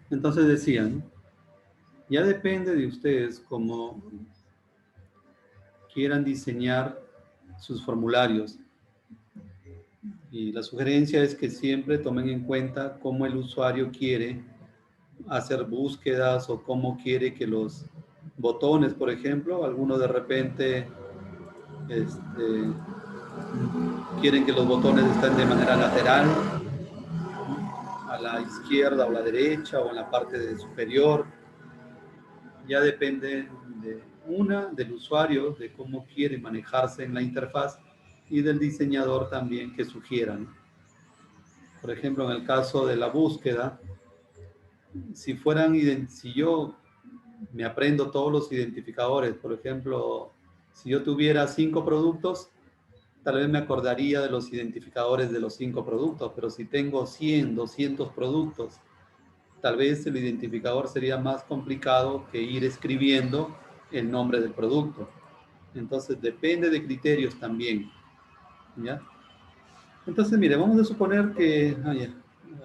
Entonces decían, ya depende de ustedes cómo quieran diseñar sus formularios. Y la sugerencia es que siempre tomen en cuenta cómo el usuario quiere hacer búsquedas o cómo quiere que los botones, por ejemplo, algunos de repente quieren que los botones estén de manera lateral, a la izquierda o la derecha o en la parte superior. Ya depende del usuario, de cómo quiere manejarse en la interfaz y del diseñador también que sugieran. Por ejemplo, en el caso de la búsqueda, si yo me aprendo todos los identificadores, por ejemplo, si yo tuviera 5 productos, tal vez me acordaría de los identificadores de los 5 productos, pero si tengo 100, 200 productos, tal vez el identificador sería más complicado que ir escribiendo el nombre del producto. Entonces, depende de criterios también, ¿ya? Entonces, mire, vamos a suponer que,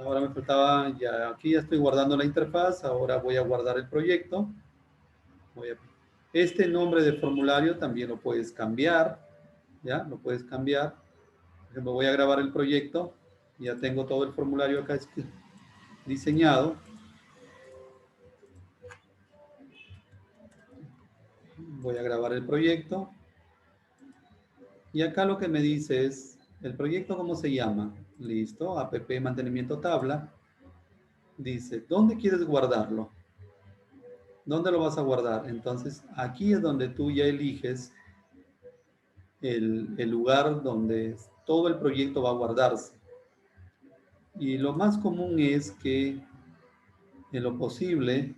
ahora me faltaba, aquí ya estoy guardando la interfaz, ahora voy a guardar el proyecto. Este nombre de formulario también lo puedes cambiar, ¿ya? Lo puedes cambiar. Por ejemplo, voy a grabar el proyecto, ya tengo todo el formulario acá diseñado. Voy a grabar el proyecto. Y acá lo que me dice es, ¿el proyecto cómo se llama? Listo, app mantenimiento tabla. Dice, ¿dónde quieres guardarlo? ¿Dónde lo vas a guardar? Entonces, aquí es donde tú ya eliges el lugar donde todo el proyecto va a guardarse. Y lo más común es que, en lo posible,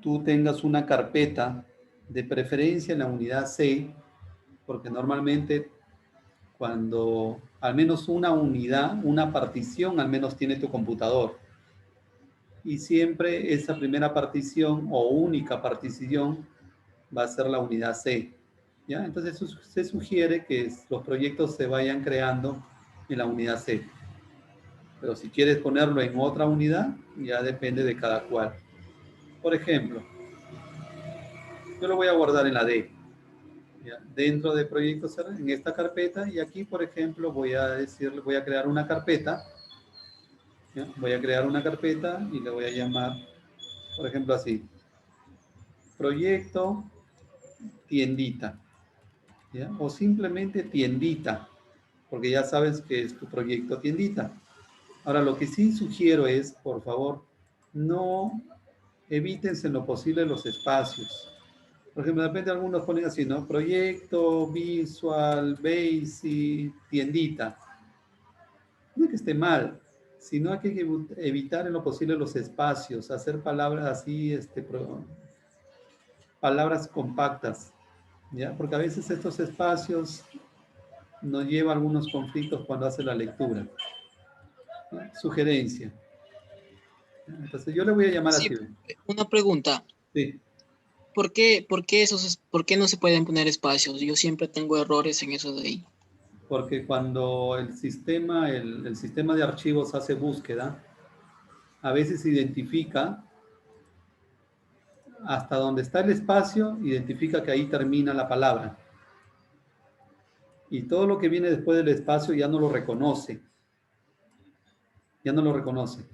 tú tengas una carpeta, de preferencia en la unidad C, porque normalmente cuando al menos una unidad, una partición, al menos tiene tu computador. Y siempre esa primera partición o única partición va a ser la unidad C. ¿Ya? Entonces se sugiere que los proyectos se vayan creando en la unidad C. Pero si quieres ponerlo en otra unidad, ya depende de cada cual. Por ejemplo, yo lo voy a guardar en la D. ¿Ya? Dentro de proyectos en esta carpeta, y aquí, por ejemplo, voy a crear una carpeta. ¿Ya? Voy a crear una carpeta y le voy a llamar, por ejemplo, así: proyecto tiendita. ¿Ya? O simplemente tiendita, porque ya sabes que es tu proyecto tiendita. Ahora, lo que sí sugiero es, por favor, no evítense en lo posible los espacios. Por ejemplo, de repente algunos ponen así, ¿no? Proyecto, Visual, Basic, tiendita. No es que esté mal, sino hay que evitar en lo posible los espacios, hacer palabras así, palabras compactas, ¿ya? Porque a veces estos espacios nos llevan a algunos conflictos cuando hace la lectura, ¿no? Sugerencia. Entonces yo le voy a llamar Sí, así. una pregunta. Sí, ¿Por qué no se pueden poner espacios? Yo siempre tengo errores en eso de ahí. porque cuando el sistema de archivos hace búsqueda, a veces identifica hasta donde está el espacio, identifica que ahí termina la palabra. Y todo lo que viene después del espacio ya no lo reconoce. Ya no lo reconoce.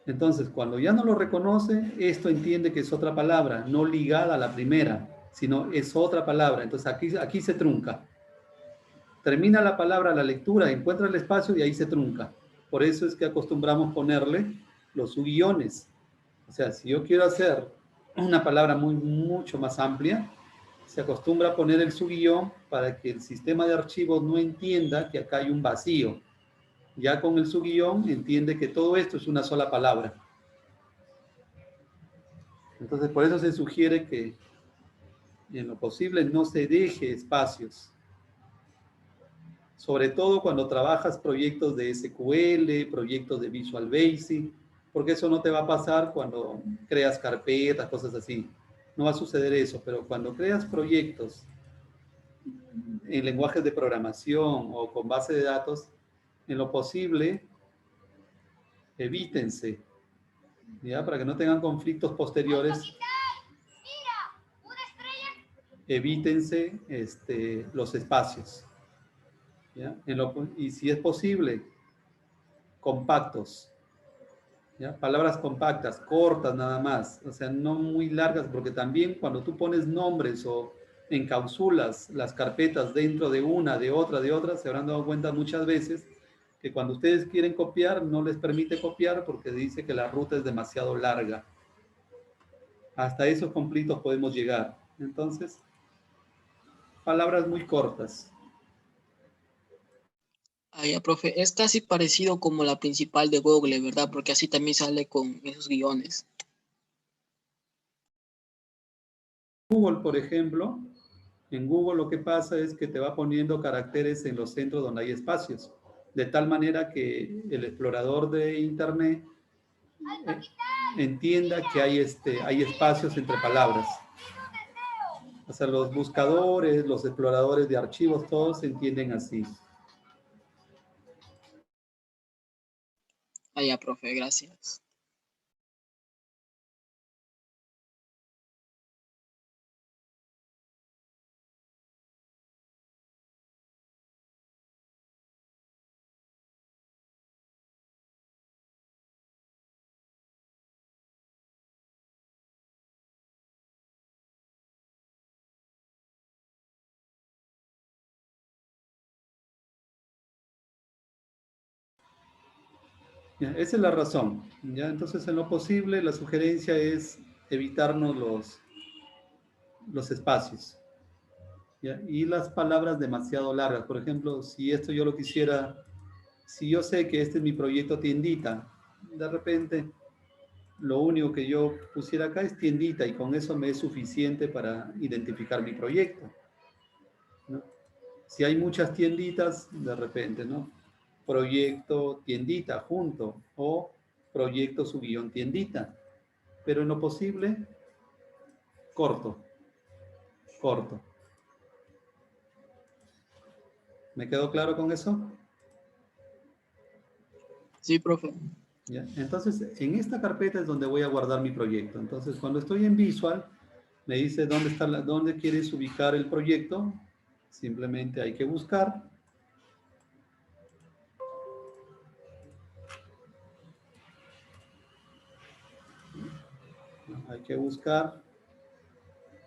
Entonces, cuando ya no lo reconoce, esto entiende que es otra palabra, no ligada a la primera, sino es otra palabra. Entonces, aquí se trunca. Termina la palabra, la lectura, encuentra el espacio y ahí se trunca. Por eso es que acostumbramos ponerle los subguiones. O sea, si yo quiero hacer una palabra mucho más amplia, se acostumbra a poner el subguión para que el sistema de archivos no entienda que acá hay un vacío. Ya con el subguión entiende que todo esto es una sola palabra. Entonces, por eso se sugiere que en lo posible no se deje espacios. Sobre todo cuando trabajas proyectos de SQL, proyectos de Visual Basic, porque eso no te va a pasar cuando creas carpetas, cosas así. No va a suceder eso, pero cuando creas proyectos en lenguajes de programación o con base de datos, en lo posible, evítense ¿ya? Para que no tengan conflictos posteriores, evítense los espacios, ¿ya? Y si es posible, compactos, ¿ya? Palabras compactas, cortas nada más, o sea, no muy largas, porque también cuando tú pones nombres o encapsulas las carpetas dentro de una, de otra, se habrán dado cuenta muchas veces que cuando ustedes quieren copiar, no les permite copiar porque dice que la ruta es demasiado larga. Hasta esos conflictos podemos llegar. Entonces, palabras muy cortas. Ah, ya, profe, es casi parecido como la principal de Google, ¿verdad? Porque así también sale con esos guiones. Google, por ejemplo, en Google lo que pasa es que te va poniendo caracteres en los centros donde hay espacios, de tal manera que el explorador de Internet eh, entienda que hay espacios entre palabras. O sea, los buscadores, los exploradores de archivos, todos se entienden así. Ah, ya, profe, gracias. Ya, esa es la razón. ¿Ya? Entonces, en lo posible, la sugerencia es evitarnos los espacios. ¿Ya? Y las palabras demasiado largas. Por ejemplo, si esto yo lo quisiera, si yo sé que este es mi proyecto tiendita, de repente lo único que yo pusiera acá es tiendita y con eso me es suficiente para identificar mi proyecto, ¿no? Si hay muchas tienditas, de repente, ¿no? Proyecto tiendita junto o proyecto su guión tiendita. Pero en lo posible, corto, corto. ¿Me quedó claro con eso? Sí, profe. ¿Ya? Entonces, en esta carpeta es donde voy a guardar mi proyecto. Entonces, cuando estoy en Visual, me dice dónde quieres ubicar el proyecto. Simplemente hay que buscar. Hay que buscar.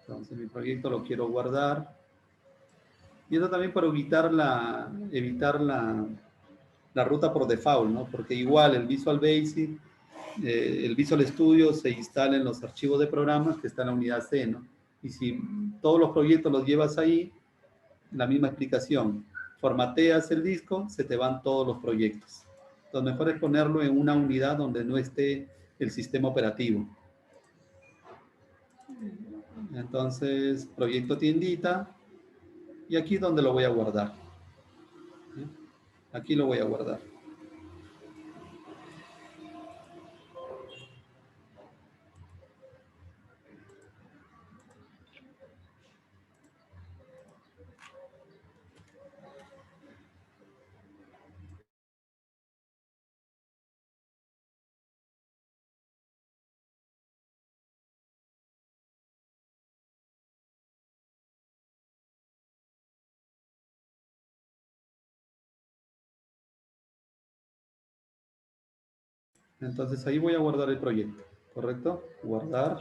Entonces, mi proyecto lo quiero guardar. Y eso también para evitar la ruta por default, ¿no? Porque igual el Visual Basic, el Visual Studio se instala en los archivos de programas que está en la unidad C, ¿no? Y si todos los proyectos los llevas ahí, la misma explicación. Formateas el disco, se te van todos los proyectos. Lo mejor es ponerlo en una unidad donde no esté el sistema operativo. Entonces, proyecto tiendita, y aquí es donde lo voy a guardar. Aquí lo voy a guardar. Entonces ahí voy a guardar el proyecto, ¿correcto? Guardar.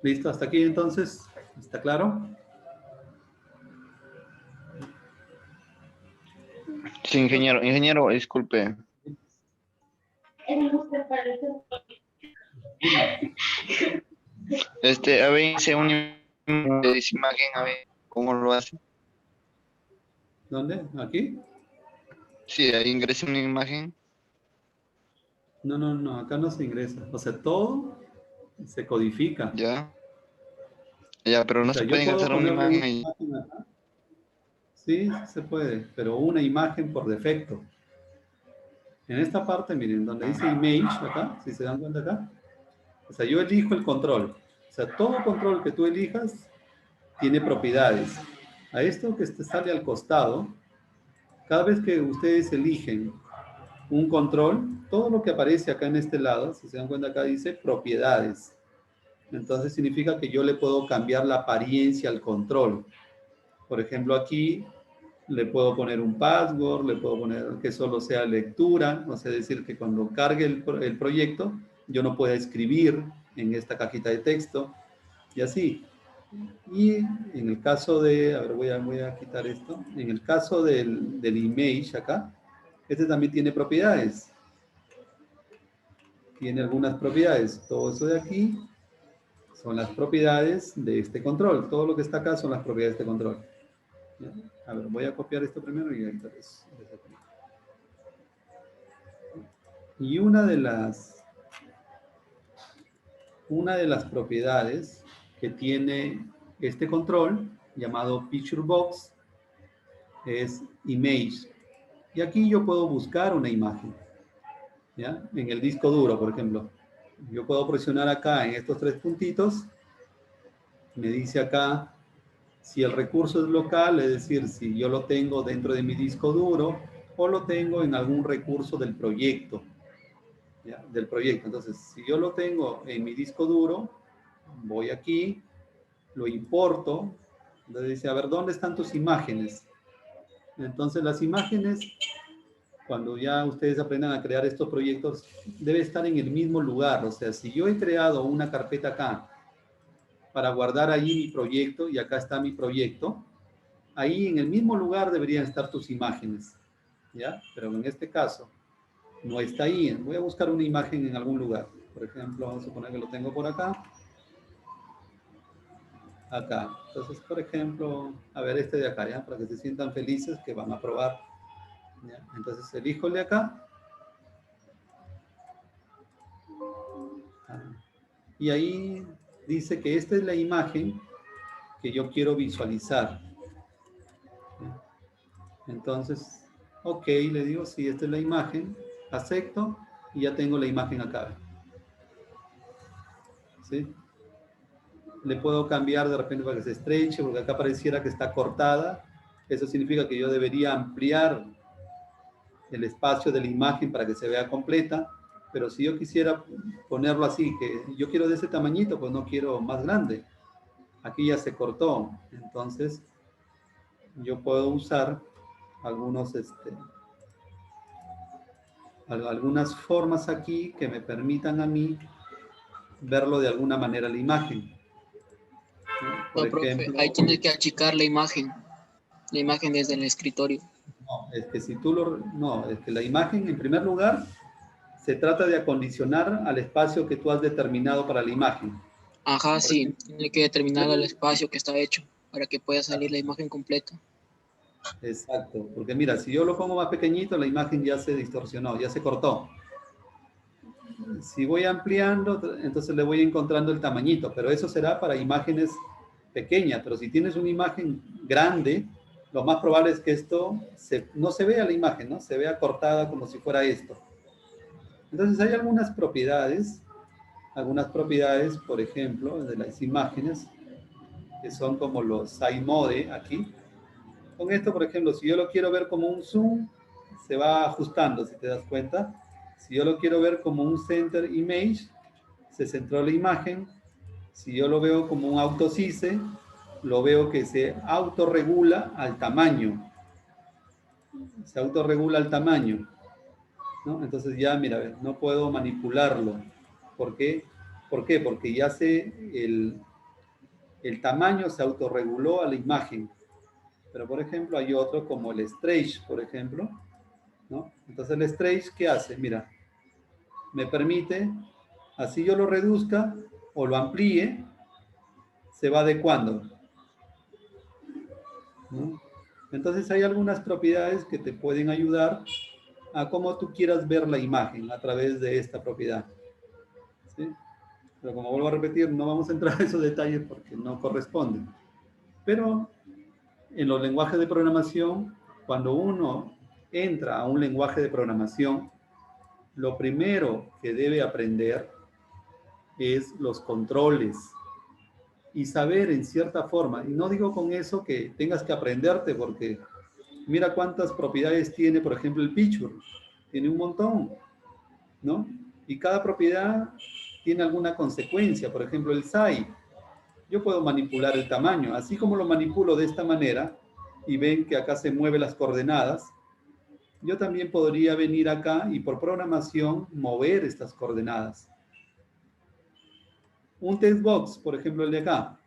¿Listo? Hasta aquí entonces. ¿Está claro? Sí, ingeniero. Ingeniero, disculpe. A ver, hice una imagen, a ver cómo lo hace. ¿Dónde? ¿Aquí? Sí, ahí ingresé una imagen. No, no, no, acá no se ingresa. O sea, todo se codifica. Ya. Ya, pero O no sea, se yo puede puedo ingresar una ponerle una imagen ahí. imagen acá. Sí, sí se puede, pero una imagen por defecto. En esta parte, miren, donde dice image acá, si se dan cuenta acá, o sea, yo elijo el control. O sea, todo control que tú elijas tiene propiedades. A esto que sale al costado, cada vez que ustedes eligen un control, todo lo que aparece acá en este lado, si se dan cuenta acá dice propiedades. Entonces significa que yo le puedo cambiar la apariencia al control. Por ejemplo, aquí le puedo poner un password, le puedo poner que solo sea lectura, o sea, decir que cuando cargue el proyecto, yo no pueda escribir en esta cajita de texto, y así. Y en el caso de, a ver, voy a quitar esto, en el caso del image acá, este también tiene propiedades. Tiene algunas propiedades. Todo eso de aquí son las propiedades de este control. Todo lo que está acá son las propiedades de este control. ¿Ya? A ver, voy a copiar esto primero y ahorita les explico. Y una de las propiedades que tiene este control, llamado Picture Box, es Image. Y aquí yo puedo buscar una imagen, ¿ya? En el disco duro, por ejemplo. Yo puedo presionar acá en estos tres puntitos. Me dice acá si el recurso es local, es decir, si yo lo tengo dentro de mi disco duro o lo tengo en algún recurso del proyecto. ¿Ya? Del proyecto. Entonces, si yo lo tengo en mi disco duro, voy aquí, lo importo, entonces dice, a ver, ¿dónde están tus imágenes? Entonces, las imágenes, cuando ya ustedes aprendan a crear estos proyectos, debe estar en el mismo lugar. O sea, si yo he creado una carpeta acá para guardar ahí mi proyecto, y acá está mi proyecto, ahí en el mismo lugar deberían estar tus imágenes, ¿ya? Pero en este caso, no está ahí. Voy a buscar una imagen en algún lugar. Por ejemplo, vamos a suponer que lo tengo por acá. Acá. Entonces, por ejemplo, a ver este de acá, ¿ya? Para que se sientan felices que van a probar. ¿Ya? Entonces, elijo el de acá. Y ahí dice que esta es la imagen que yo quiero visualizar. ¿Ya? Entonces, ok, le digo, sí, esta es la imagen. Acepto y ya tengo la imagen acá. ¿Sí? Le puedo cambiar de repente para que se estreche, porque acá pareciera que está cortada. Eso significa que yo debería ampliar el espacio de la imagen para que se vea completa. Pero si yo quisiera ponerlo así, que yo quiero de ese tamañito, pues no quiero más grande. Aquí ya se cortó. Entonces, yo puedo usar algunos, algunas formas aquí que me permitan a mí verlo de alguna manera la imagen. Por No, profe, ahí ejemplo, tienes que achicar la imagen desde el escritorio. no, es que si tú lo, no, es que la imagen, en primer lugar, se trata de acondicionar al espacio que tú has determinado para la imagen. Ajá, Por sí, ejemplo, tiene que determinar el espacio que está hecho para que pueda salir la imagen completa. exacto, porque mira, si yo lo pongo más pequeñito, la imagen ya se distorsionó, ya se cortó. Si voy ampliando, entonces le voy encontrando el tamañito, pero eso será para imágenes pequeñas, pero si tienes una imagen grande, lo más probable es que esto no se vea la imagen, ¿no? Se vea cortada como si fuera esto. Entonces hay algunas propiedades, por ejemplo, de las imágenes, que son como los side mode aquí. Con esto, por ejemplo, si yo lo quiero ver como un zoom, se va ajustando, si te das cuenta. Si yo lo quiero ver como un center image, se centró la imagen. Si yo lo veo como un autosize, lo veo que se autorregula al tamaño. Se autorregula al tamaño, ¿no? Entonces ya, mira, no puedo manipularlo. ¿Por qué? ¿Por qué? Porque ya el tamaño se autorreguló a la imagen. Pero, por ejemplo, hay otro como el stretch, por ejemplo, ¿no? Entonces, el stretch, ¿qué hace? Mira, me permite, así yo lo reduzca o lo amplíe, se va adecuando, ¿no? Entonces, hay algunas propiedades que te pueden ayudar a cómo tú quieras ver la imagen a través de esta propiedad, ¿sí? Pero como vuelvo a repetir, no vamos a entrar a esos detalles porque no corresponden. Pero en los lenguajes de programación, cuando uno entra a un lenguaje de programación, lo primero que debe aprender es los controles y saber en cierta forma, y no digo con eso que tengas que aprenderte, porque mira cuántas propiedades tiene, por ejemplo, el picture, tiene un montón, ¿no? Y cada propiedad tiene alguna consecuencia, por ejemplo, el size. Yo puedo manipular el tamaño, así como lo manipulo de esta manera, y ven que acá se mueven las coordenadas, yo también podría venir acá y por programación mover estas coordenadas. Un text box, por ejemplo el de acá,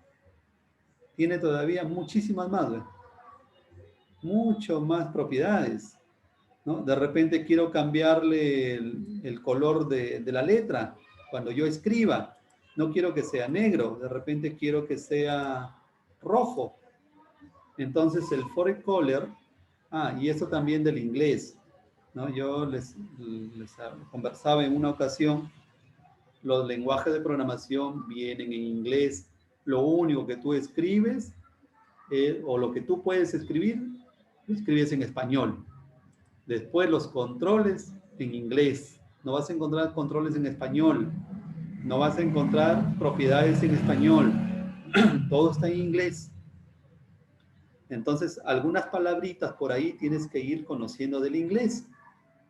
tiene todavía muchísimas más, ¿ve? Mucho más propiedades, ¿no? De repente quiero cambiarle el color de la letra cuando yo escriba. No quiero que sea negro, de repente quiero que sea rojo. Entonces el foreign color, y eso también del inglés, ¿no? Yo les conversaba en una ocasión, los lenguajes de programación vienen en inglés. Lo único que tú escribes, o lo que tú puedes escribir, lo escribes en español. Después los controles en inglés. No vas a encontrar controles en español. No vas a encontrar propiedades en español. Todo está en inglés. Entonces, algunas palabritas por ahí tienes que ir conociendo del inglés.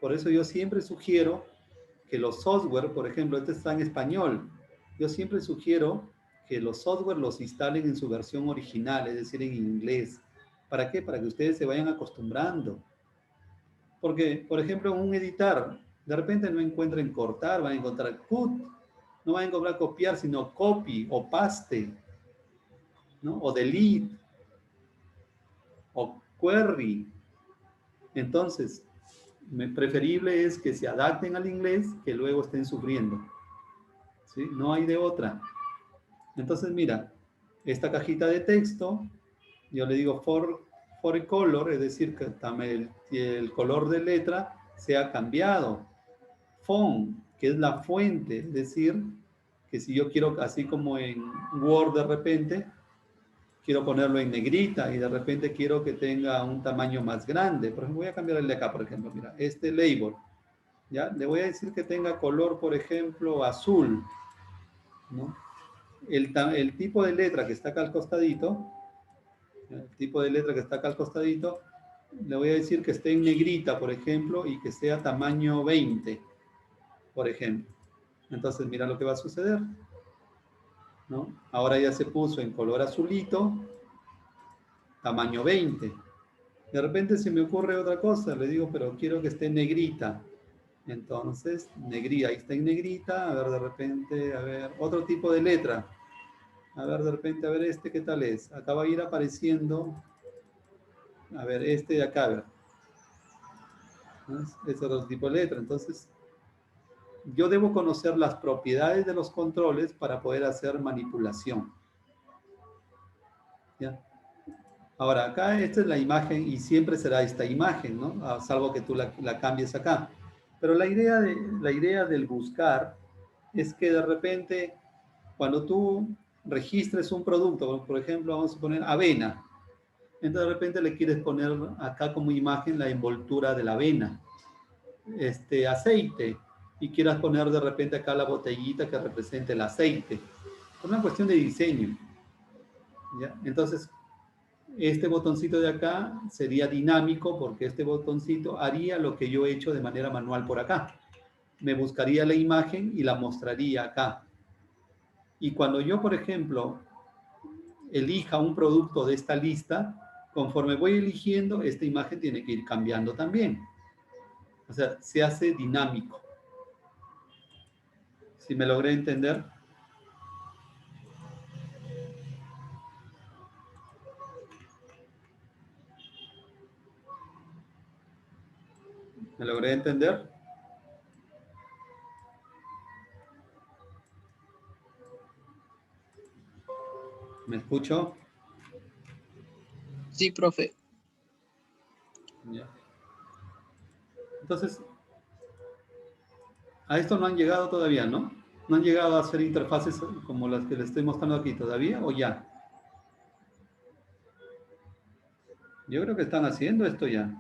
Por eso yo siempre sugiero que los software, por ejemplo, este está en español. Yo siempre sugiero que los software los instalen en su versión original, es decir, en inglés. ¿Para qué? Para que ustedes se vayan acostumbrando. Porque, por ejemplo, en un editar, de repente no encuentren cortar, van a encontrar cut, no van a encontrar copiar, sino copy o paste, ¿no? O delete, o query. Entonces, preferible es que se adapten al inglés que luego estén sufriendo, ¿sí? No hay de otra. Entonces, mira, esta cajita de texto, yo le digo for color, es decir, que también el color de letra sea cambiado. Font, que es la fuente, es decir, que si yo quiero, así como en Word de repente, quiero ponerlo en negrita y de repente quiero que tenga un tamaño más grande. Por ejemplo, voy a cambiar el de acá, por ejemplo, mira, este label, ¿ya? Le voy a decir que tenga color, por ejemplo, azul, ¿no? El tipo de letra que está acá al costadito, el tipo de letra que está acá al costadito, le voy a decir que esté en negrita, por ejemplo, y que sea tamaño 20, por ejemplo. Entonces, mira lo que va a suceder, ¿no? Ahora ya se puso en color azulito, tamaño 20. De repente se me ocurre otra cosa, le digo, pero quiero que esté en negrita. Entonces, negrita, ahí está en negrita, a ver, de repente, a ver, otro tipo de letra. A ver, de repente, a ver, este, ¿qué tal es? Acá va a ir apareciendo, a ver, este de acá, a ver. ¿No? Es otro tipo de letra. Entonces, yo debo conocer las propiedades de los controles para poder hacer manipulación. ¿Ya? Ahora, acá esta es la imagen y siempre será esta imagen, ¿no? Salvo que tú la cambies acá. Pero la idea del buscar es que de repente, cuando tú registres un producto, por ejemplo, vamos a poner avena, entonces de repente le quieres poner acá como imagen la envoltura de la avena, aceite, y quieras poner de repente acá la botellita que represente el aceite. Es una cuestión de diseño, ¿ya? Entonces, este botoncito de acá sería dinámico porque este botoncito haría lo que yo he hecho de manera manual por acá. Me buscaría la imagen y la mostraría acá. Y cuando yo, por ejemplo, elija un producto de esta lista, conforme voy eligiendo, esta imagen tiene que ir cambiando también. O sea, se hace dinámico. ¿Sí me logré entender? ¿Me logré entender? ¿Me escucho? Sí, profe. Ya. Entonces, a esto no han llegado todavía, ¿no? No han llegado a hacer interfaces como las que les estoy mostrando aquí todavía, ¿o ya? Yo creo que están haciendo esto ya.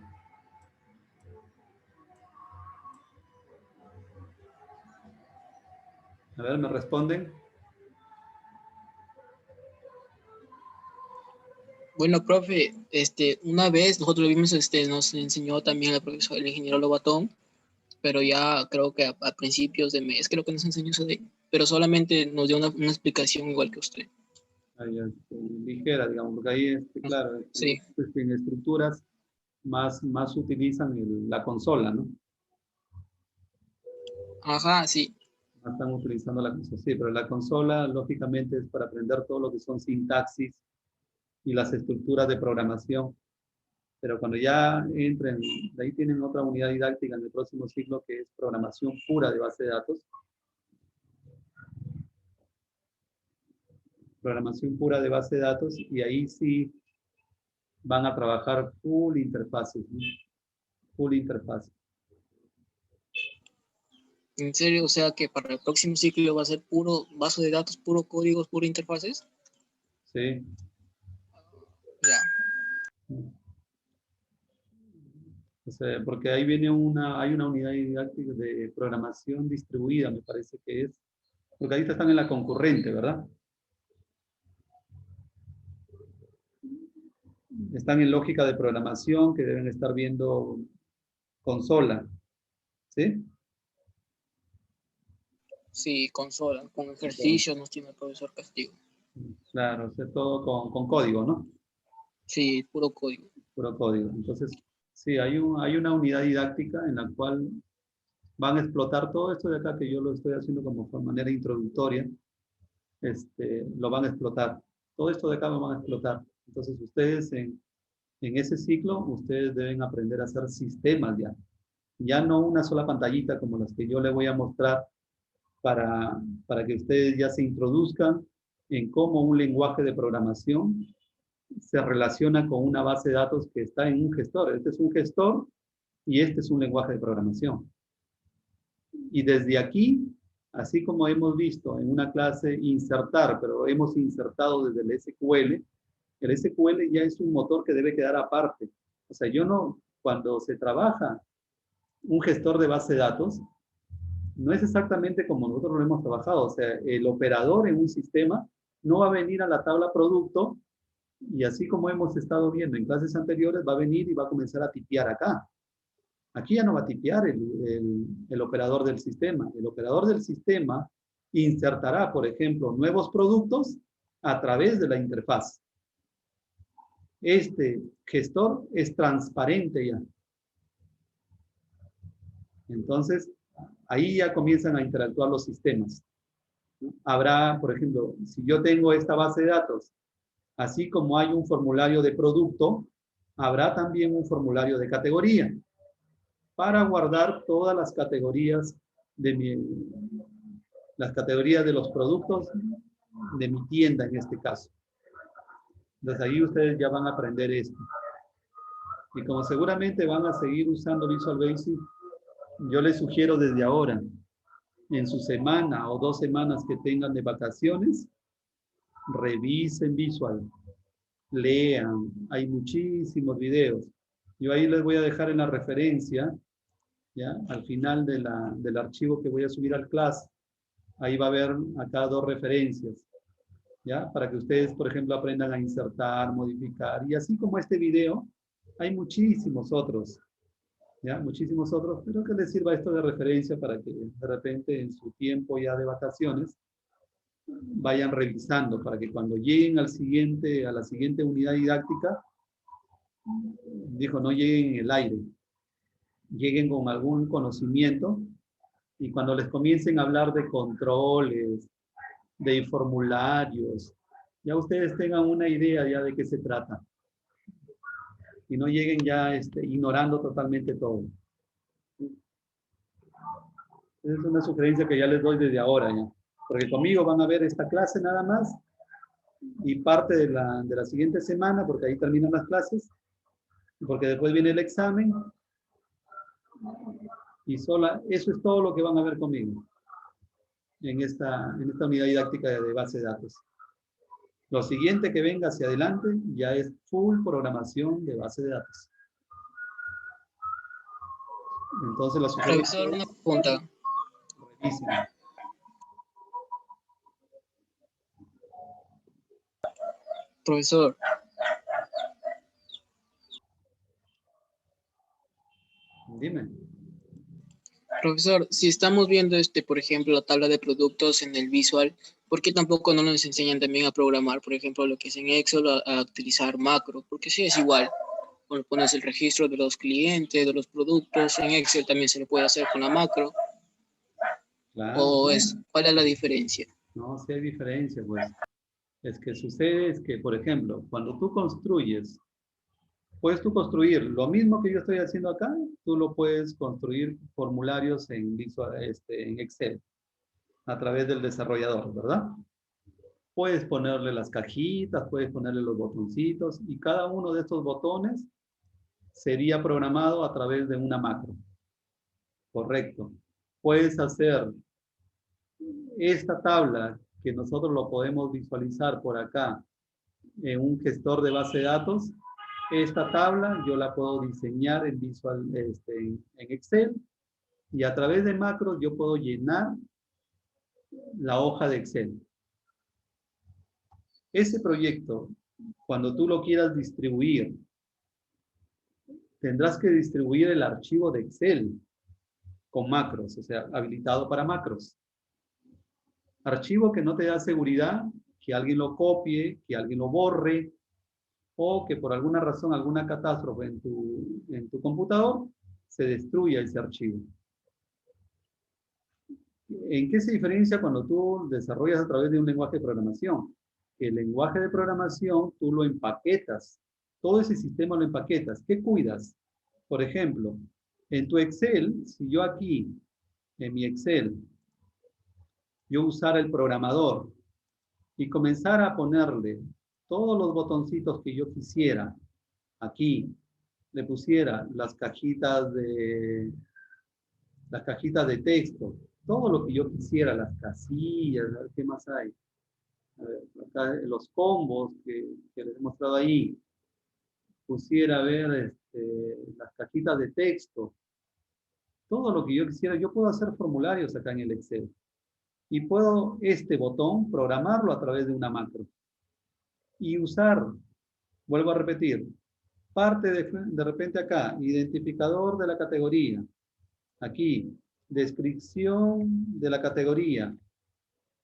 A ver, ¿me responden? Bueno, profe, una vez nosotros vimos, nos enseñó también el profesor, el ingeniero Lobatón, pero ya creo que a principios de mes creo que nos enseñó eso de, pero solamente nos dio una explicación igual que usted. Ahí, ligera, digamos, porque ahí, claro, Sí, en estructuras más utilizan la consola, ¿no? ajá, sí, Más están utilizando la consola, sí, pero la consola, lógicamente, es para aprender todo lo que son sintaxis y las estructuras de programación. Pero cuando ya entren, de ahí tienen otra unidad didáctica en el próximo ciclo que es programación pura de base de datos. Programación pura de base de datos y ahí sí van a trabajar full interfaces, ¿no? Full interfaz. en serio, o sea que para el próximo ciclo va a ser puro base de datos, puro códigos, puro interfaces. Sí. Ya, O sea, porque ahí viene hay una unidad didáctica de programación distribuida, me parece que es. Porque ahorita están en la concurrente, ¿verdad? Están en lógica de programación que deben estar viendo consola, ¿sí? sí, consola, con ejercicios nos tiene el profesor Castillo. Claro, o sea, todo con código, ¿no? Sí, puro código. Puro código. Entonces, sí, hay una unidad didáctica en la cual van a explotar todo esto de acá que yo lo estoy haciendo como de manera introductoria, lo van a explotar. Todo esto de acá lo van a explotar. Entonces, ustedes en ese ciclo, ustedes deben aprender a hacer sistemas ya. Ya no una sola pantallita como las que yo le voy a mostrar para que ustedes ya se introduzcan en cómo un lenguaje de programación se relaciona con una base de datos que está en un gestor. Este es un gestor y este es un lenguaje de programación. Y desde aquí, así como hemos visto en una clase insertar, pero hemos insertado desde el SQL ya es un motor que debe quedar aparte. O sea, yo no, cuando se trabaja un gestor de base de datos, no es exactamente como nosotros lo hemos trabajado. O sea, el operador en un sistema no va a venir a la tabla producto y así como hemos estado viendo en clases anteriores, va a venir y va a comenzar a tipear acá. Aquí ya no va a tipear el operador del sistema. El operador del sistema insertará, por ejemplo, nuevos productos a través de la interfaz. Este gestor es transparente ya. Entonces, ahí ya comienzan a interactuar los sistemas. Habrá, por ejemplo, si yo tengo esta base de datos, así como hay un formulario de producto, habrá también un formulario de categoría para guardar todas las categorías las categorías de los productos de mi tienda en este caso. Entonces ahí ustedes ya van a aprender esto. Y como seguramente van a seguir usando Visual Basic, yo les sugiero desde ahora, en su semana o 2 semanas que tengan de vacaciones, revisen Visual, lean, hay muchísimos videos. Yo ahí les voy a dejar en la referencia, ¿ya? Al final del archivo que voy a subir al class, ahí va a haber acá 2 referencias, ¿ya? Para que ustedes, por ejemplo, aprendan a insertar, modificar. Y así como este video, hay muchísimos otros, ¿ya? Muchísimos otros, pero que les sirva esto de referencia para que de repente en su tiempo ya de vacaciones vayan revisando para que cuando lleguen a la siguiente unidad didáctica, no lleguen en el aire, lleguen con algún conocimiento y cuando les comiencen a hablar de controles, de formularios, ya ustedes tengan una idea ya de qué se trata y no lleguen ya ignorando totalmente todo. Es una sugerencia que ya les doy desde ahora, ya. Porque conmigo van a ver esta clase nada más y parte de la siguiente semana, porque ahí terminan las clases, porque después viene el examen y eso es todo lo que van a ver conmigo en esta unidad didáctica de base de datos. Lo siguiente que venga hacia adelante ya es full programación de base de datos. Entonces la sugerencia Profesor, una pregunta. revisen. Profesor, Dime. profesor, si estamos viendo por ejemplo, la tabla de productos en el visual, ¿por qué tampoco no nos enseñan también a programar, por ejemplo, lo que es en Excel, a utilizar macro? Porque sí es igual. Cuando pones el registro de los clientes, de los productos, en Excel también se le puede hacer con la macro. Claro, ¿O ¿no? cuál es la diferencia? No, sí hay diferencia, pues. Es que sucede es que, por ejemplo, cuando tú construyes, puedes tú construir lo mismo que yo estoy haciendo acá, tú lo puedes construir formularios en en Excel a través del desarrollador, ¿verdad? Puedes ponerle las cajitas, puedes ponerle los botoncitos y cada uno de estos botones sería programado a través de una macro. Correcto. Puedes hacer esta tabla que nosotros lo podemos visualizar por acá en un gestor de base de datos. Esta tabla yo la puedo diseñar en en Excel y a través de macros yo puedo llenar la hoja de Excel. Ese proyecto, cuando tú lo quieras distribuir, tendrás que distribuir el archivo de Excel con macros, o sea, habilitado para macros. Archivo que no te da seguridad, que alguien lo copie, que alguien lo borre, o que por alguna razón, alguna catástrofe en tu computador, se destruya ese archivo. ¿En qué se diferencia cuando tú desarrollas a través de un lenguaje de programación? El lenguaje de programación tú lo empaquetas, todo ese sistema lo empaquetas. ¿Qué cuidas? Por ejemplo, en tu Excel, si yo aquí, en mi Excel, yo usara el programador y comenzara a ponerle todos los botoncitos que yo quisiera aquí, le pusiera las cajitas de texto, todo lo que yo quisiera, las casillas, a ver qué más hay. A ver, acá los combos que les he mostrado ahí, pusiera a ver las cajitas de texto, todo lo que yo quisiera, yo puedo hacer formularios acá en el Excel y puedo este botón programarlo a través de una macro y usar, vuelvo a repetir, parte de repente acá, identificador de la categoría, aquí, descripción de la categoría,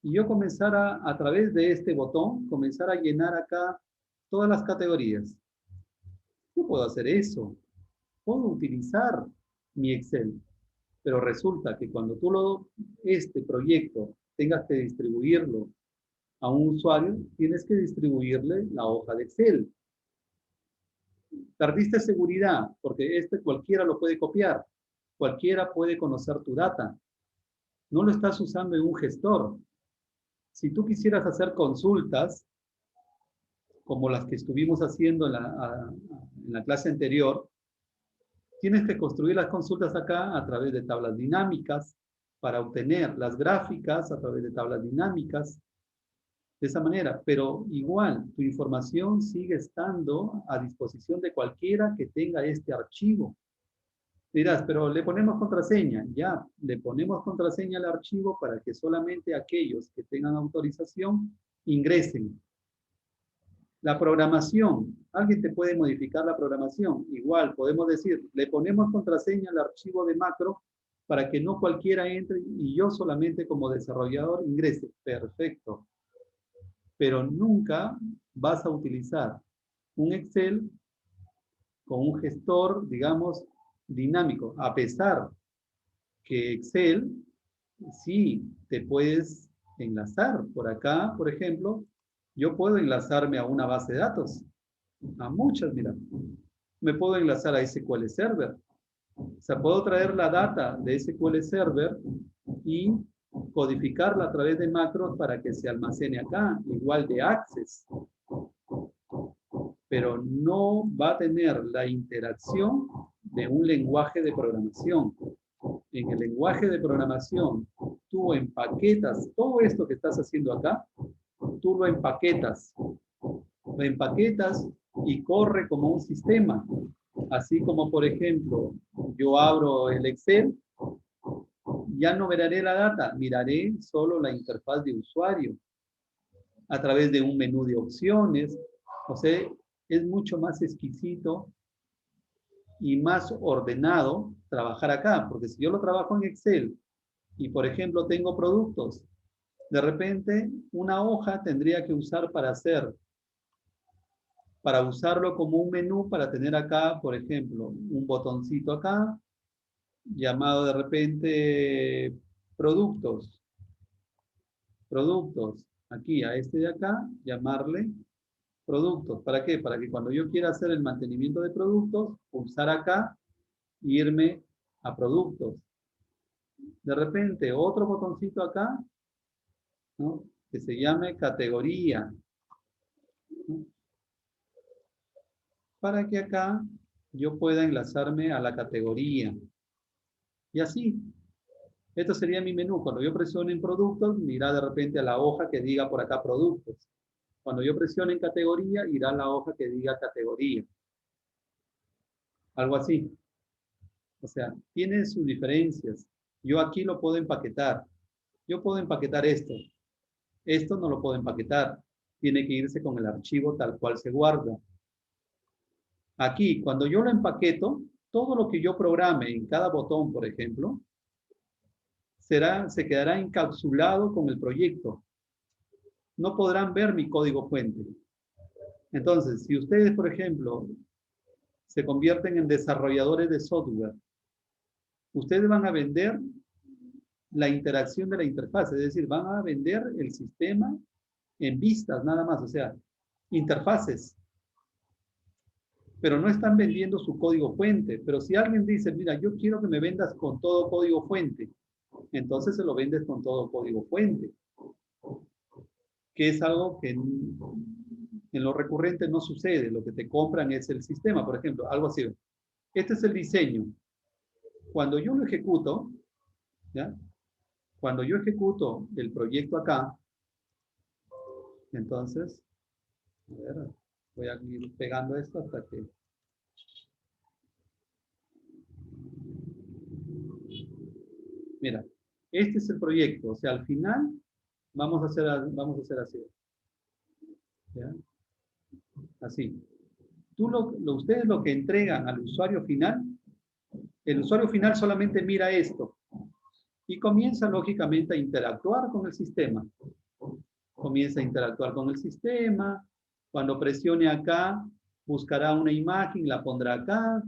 y yo comenzara a través de este botón, comenzar a llenar acá todas las categorías. Yo puedo hacer eso, puedo utilizar mi Excel, pero resulta que cuando este proyecto tengas que distribuirlo a un usuario, tienes que distribuirle la hoja de Excel. Perdiste seguridad, porque cualquiera lo puede copiar, cualquiera puede conocer tu data. No lo estás usando en un gestor. Si tú quisieras hacer consultas, como las que estuvimos haciendo en la clase anterior, tienes que construir las consultas acá a través de tablas dinámicas para obtener las gráficas a través de tablas dinámicas, de esa manera, pero igual tu información sigue estando a disposición de cualquiera que tenga este archivo. Dirás, pero le ponemos contraseña. Ya, le ponemos contraseña al archivo para que solamente aquellos que tengan autorización ingresen. La programación. Alguien te puede modificar la programación. Igual, podemos decir, le ponemos contraseña al archivo de macro para que no cualquiera entre y yo solamente como desarrollador ingrese. Perfecto. Pero nunca vas a utilizar un Excel con un gestor, digamos, dinámico, a pesar que Excel sí te puedes enlazar. Por acá, por ejemplo, yo puedo enlazarme a una base de datos, a muchas, mira. Me puedo enlazar a SQL Server. O sea, puedo traer la data de SQL Server y codificarla a través de macros para que se almacene acá, igual de access. Pero no va a tener la interacción de un lenguaje de programación. En el lenguaje de programación, tú empaquetas todo esto que estás haciendo acá, tú lo empaquetas y corre como un sistema. Así como, por ejemplo, yo abro el Excel, ya no miraré la data, miraré solo la interfaz de usuario a través de un menú de opciones. O sea, es mucho más exquisito y más ordenado trabajar acá, porque si yo lo trabajo en Excel y, por ejemplo, tengo productos, de repente una hoja tendría que usar para usarlo como un menú, para tener acá, por ejemplo, un botoncito acá, llamado de repente productos, aquí a este de acá, llamarle productos. ¿Para qué? Para que cuando yo quiera hacer el mantenimiento de productos, pulsar acá e irme a productos. De repente, otro botoncito acá, ¿no? Que se llame categoría, ¿no? Para que acá yo pueda enlazarme a la categoría. Y así, esto sería mi menú. Cuando yo presione en productos, me irá de repente a la hoja que diga por acá productos. Cuando yo presione en categoría, irá a la hoja que diga categoría. Algo así. O sea, tiene sus diferencias. Yo aquí lo puedo empaquetar. Yo puedo empaquetar esto. Esto no lo puedo empaquetar. Tiene que irse con el archivo tal cual se guarda. Aquí, cuando yo lo empaqueto, todo lo que yo programe en cada botón, por ejemplo, se quedará encapsulado con el proyecto. No podrán ver mi código fuente. Entonces, si ustedes, por ejemplo, se convierten en desarrolladores de software, ustedes van a vender la interacción de la interfaz, es decir, van a vender el sistema en vistas nada más, o sea, interfaces. Pero no están vendiendo su código fuente. Pero si alguien dice, mira, yo quiero que me vendas con todo código fuente, entonces se lo vendes con todo código fuente, que es algo que en lo recurrente no sucede. Lo que te compran es el sistema, por ejemplo, algo así. Este es el diseño. Cuando yo lo ejecuto, ¿ya? Cuando yo ejecuto el proyecto acá, entonces, a ver, voy a ir pegando esto hasta que... Mira, este es el proyecto. O sea, al final vamos a hacer así. ¿Ya? Así. Ustedes lo que entregan al usuario final, el usuario final solamente mira esto y comienza lógicamente a interactuar con el sistema. Comienza a interactuar con el sistema. Cuando presione acá, buscará una imagen, la pondrá acá,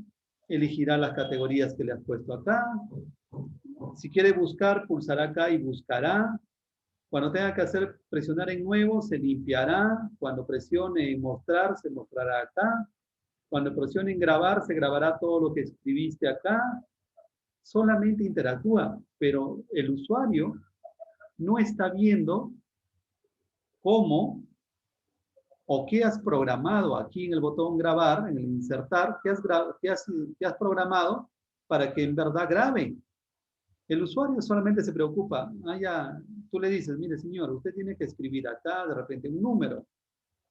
elegirá las categorías que le has puesto acá. Si quiere buscar, pulsará acá y buscará. Cuando tenga que presionar en nuevo, se limpiará. Cuando presione en mostrar, se mostrará acá. Cuando presione en grabar, se grabará todo lo que escribiste acá. Solamente interactúa, pero el usuario no está viendo cómo o qué has programado aquí en el botón grabar, en el insertar, qué has programado para que en verdad grabe. El usuario solamente se preocupa. Tú le dices, mire señor, usted tiene que escribir acá de repente un número.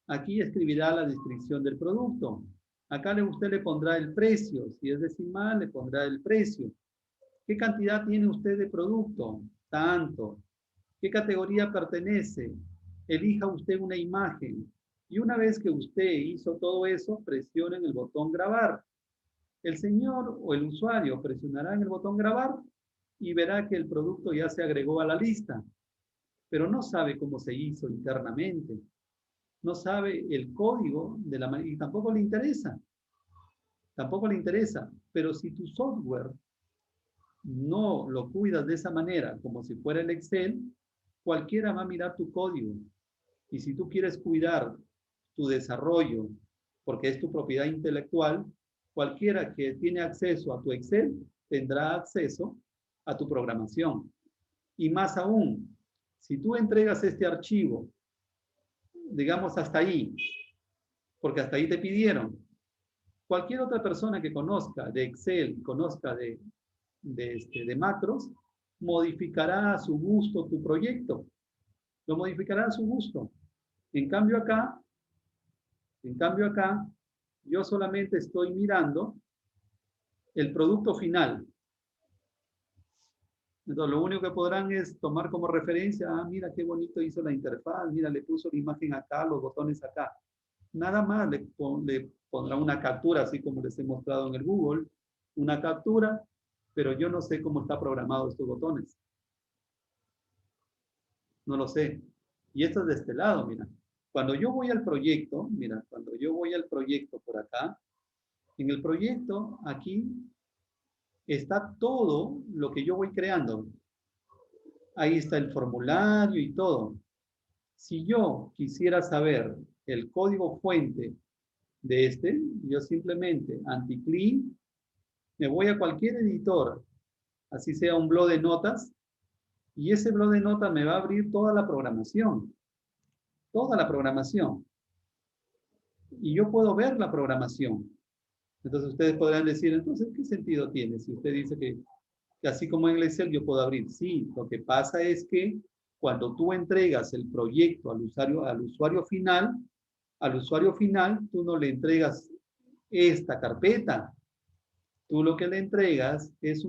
Aquí escribirá la descripción del producto. Acá usted le pondrá el precio. Si es decimal, le pondrá el precio. ¿Qué cantidad tiene usted de producto? Tanto. ¿Qué categoría pertenece? Elija usted una imagen. Y una vez que usted hizo todo eso, presione en el botón grabar. El señor o el usuario presionará en el botón grabar y verá que el producto ya se agregó a la lista, pero no sabe cómo se hizo internamente. No sabe el código de la manera y tampoco le interesa. Tampoco le interesa. Pero si tu software no lo cuidas de esa manera, como si fuera el Excel, cualquiera va a mirar tu código. Y si tú quieres cuidar tu desarrollo, porque es tu propiedad intelectual, cualquiera que tiene acceso a tu Excel tendrá acceso a tu programación. Y más aún, si tú entregas este archivo, digamos hasta ahí, porque hasta ahí te pidieron, cualquier otra persona que conozca de Excel, conozca de macros, modificará a su gusto tu proyecto. Lo modificará a su gusto. En cambio acá, yo solamente estoy mirando el producto final. Entonces, lo único que podrán es tomar como referencia, mira qué bonito hizo la interfaz, mira, le puso la imagen acá, los botones acá. Nada más le pondrá una captura, así como les he mostrado en el Google, una captura, pero yo no sé cómo está programado estos botones. No lo sé. Y esto es de este lado, mira. Cuando yo voy al proyecto, mira, cuando yo voy al proyecto por acá, en el proyecto, aquí, está todo lo que yo voy creando. Ahí está el formulario y todo. Si yo quisiera saber el código fuente de este, yo simplemente anti-clic, me voy a cualquier editor, así sea un blog de notas, y ese blog de notas me va a abrir toda la programación. Toda la programación. Y yo puedo ver la programación. Entonces ustedes podrán decir, entonces, ¿qué sentido tiene? Si usted dice que así como en el Excel yo puedo abrir. Sí, lo que pasa es que cuando tú entregas el proyecto al usuario final, tú no le entregas esta carpeta. Tú lo que le entregas es